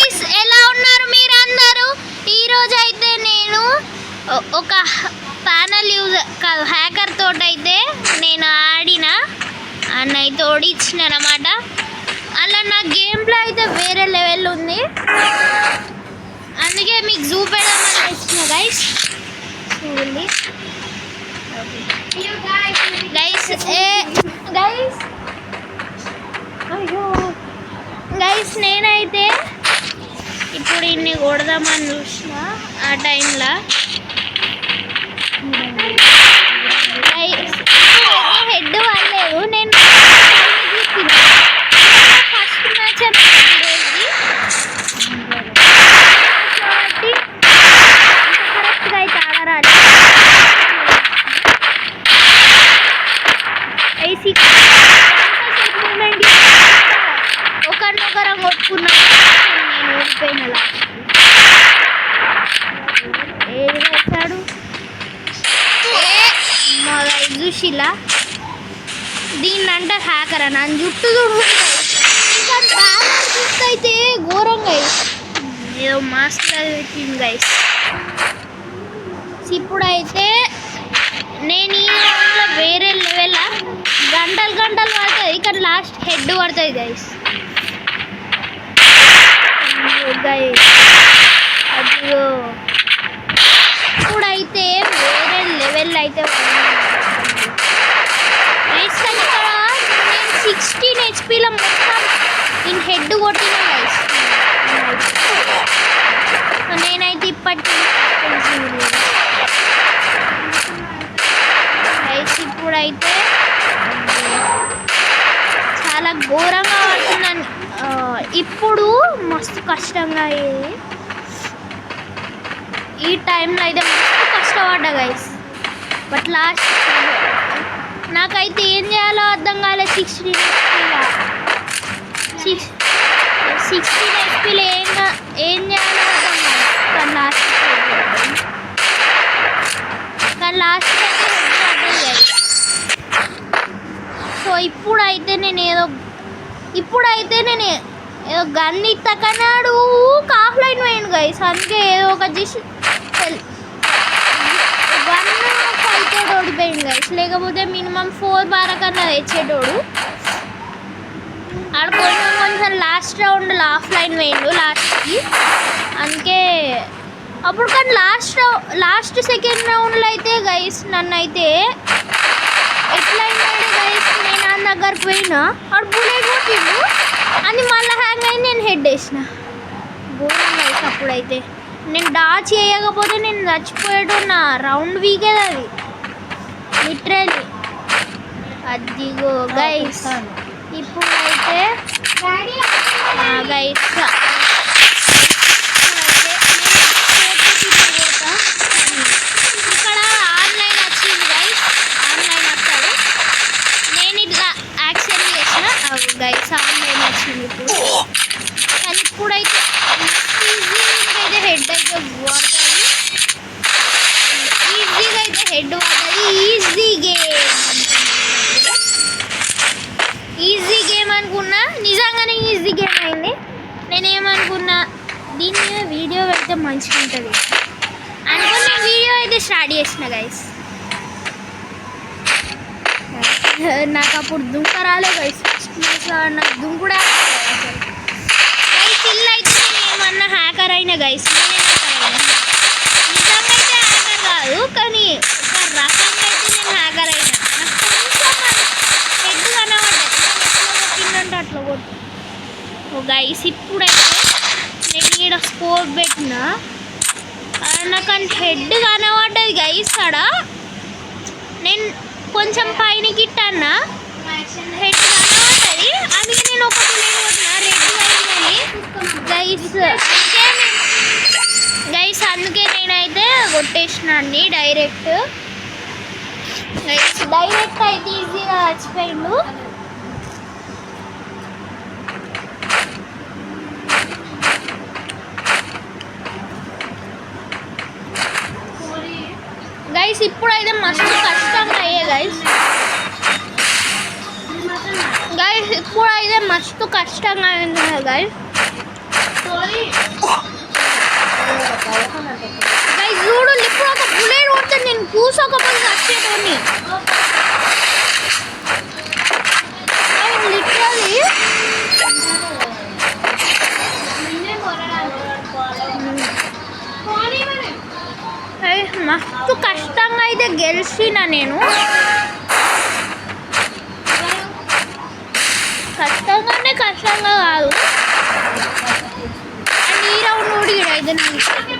Guys, ఎలా ఉన్నారు మీరందరూ? ఈరోజు అయితే నేను ఒక ప్యానల్ హ్యాకర్ తోటైతే నేను ఆడిన అన్నైతే ఓడించిన అనమాట. అలా నా గేమ్ ప్లే అయితే వేరే లెవెల్ ఉంది, అందుకే మీకు చూపెడమని ఇచ్చిన గైస్. చూడండి గైస్, గైస్ నేనైతే ఇప్పుడు ఇన్ని కొడదామని చూసిన ఆ టైంలో హెడ్ వాళ్ళలేదు. నేను ఫస్ట్ మ్యాచ్ కాబట్టి కరెక్ట్గా అయితే ఆడరాలి. ఒకరినొకరం కొట్టుకున్నాను, నేను ఓడిపోయిన. ఏది వేశాడు మా గైస్ చూసిలా, దీన్ని అంటే హ్యాకర్ అని అని జుట్టు ఇంకా జుట్టు అయితే ఘోరంగా ఏదో మాస్టర్ పెట్టింది గైస్. ఇప్పుడైతే నేను ఈ రోజులో వేరే లెవెల్ గంటలు పడుతుంది, కానీ లాస్ట్ హెడ్ పడుతుంది గైస్. అదిగో ఇప్పుడైతే వేరే లెవెల్ అయితే గైస్. కానీ ఇక్కడ నేను 16 HP మొత్తం నేను హెడ్ కొట్టిన గైస్. నేనైతే ఇప్పటికీ గైస్ ఇప్పుడైతే చాలా ఘోరంగా పడుతున్నాను. ఇప్పుడు మస్తు కష్టంగా అయ్యేది. ఈ టైంలో అయితే మస్తు కష్టపడ్డా గైస్. బట్ లాస్ట్ నాకైతే ఏం చేయాలో అర్థం కాలేదు. 16 HPలో ఏం చేయాలో అర్థం కాలేదు. కానీ లాస్ట్ గైస్. సో ఇప్పుడైతే నేను ఏదో గన్ ఇత్తకన్నాడు ఆఫ్లైన్ పోయింది గైస్. అందుకే ఏదో ఒక జస్ట్ 1-5 ఓడిపోయింది గైస్. లేకపోతే మినిమం 4 బారకన్నా తెచ్చేటోడు. ఆడ కొంచెం లాస్ట్ రౌండ్లో ఆఫ్లైన్ పోయిండు లాస్ట్కి, అందుకే అప్పుడు. కానీ లాస్ట్ సెకండ్ రౌండ్లో అయితే గైస్ నన్ను అయితే ఎట్లా అయినాడు గైస్, నేను ఆ దగ్గరకు పోయినా ఆడు బుల్లెట్ కొట్టిండు, అది మళ్ళీ హ్యాంగ్ అయింది, నేను హెడ్ వేసిన. ఘోరం గైస్. అప్పుడైతే నేను డాచ్ చేయకపోతే నేను చచ్చిపోయేటోన్నా. రౌండ్ వీకేది అది లిటరలీ. అదిగో గైస్ ఇప్పుడైతే గైస్ ఇక్కడ ఆన్లైన్ వచ్చింది గైస్. ఆన్లైన్ వస్తాడు, నేను ఇట్లా యాక్సెప్ట్ చేసిన గైస్. ఆన్లైన్ వచ్చింది ఇప్పుడు. కానీ ఇప్పుడైతే ఈజీగా అయితే హెడ్ అయితే పడుతుంది. ఈజీగా అయితే హెడ్ పడుతుంది. ఈజీ గేమ్ అనుకున్నా, నిజంగానే ఈజీ గేమ్ అయింది. నేనేమనుకున్నా దీని మీద వీడియో పెడితే మంచిగా ఉంటుంది అనుకున్న వీడియో అయితే స్టార్ట్ చేసిన గైస్. నాకు అప్పుడు దుంక రాలే గైస్. ఫస్ట్ మ్యాచ్లో నాకు దుంకుడా గైస్. ఇల్లు అయితే నేను ఏమన్నా హ్యాకర్ అయినా గైస్. నిజంగా అయితే హ్యాకర్ కాదు, కానీ ఒక రకంగా అయితే నేను హ్యాకర్ అయినా. నాకు కొంచెం హెడ్ కనబడ్డది, ఎట్లా కొట్టిందంటే అట్లా కొట్టు గైస్. ఇప్పుడైతే నేను ఇక్కడ స్కోర్ పెట్టిన, నాకు హెడ్ కనబడ్డది గైస్. ఆడ నేను కొంచెం పైన గిట్టన్నా హెడ్ కనబడ్డది, అందుకే నేను ఒక బుల్లెట్ కొట్టిన రెడ్ అయిందని గైస్. అందుకే నేనైతే కొట్టేసిన అన్ని డైరెక్ట్ అయితే ఈజీగా చచ్చిపోయిండు. గైస్ ఇప్పుడైతే మస్తు కష్టంగా అయ్యే గైస్. ఇప్పుడైతే మస్తు కష్టంగా అయింది గైస్. గైస్ చూడు ఇప్పుడు ఒక బుల్లెట్ కొడితే నేను కూసోకపోతే వచ్చేటోని లిటరలీ మస్తు కష్టంగా అయితే గెలిచిన నేను కష్టంగా కాదు అండ్ ఈ రౌండ్ కూడా అయితే నాకు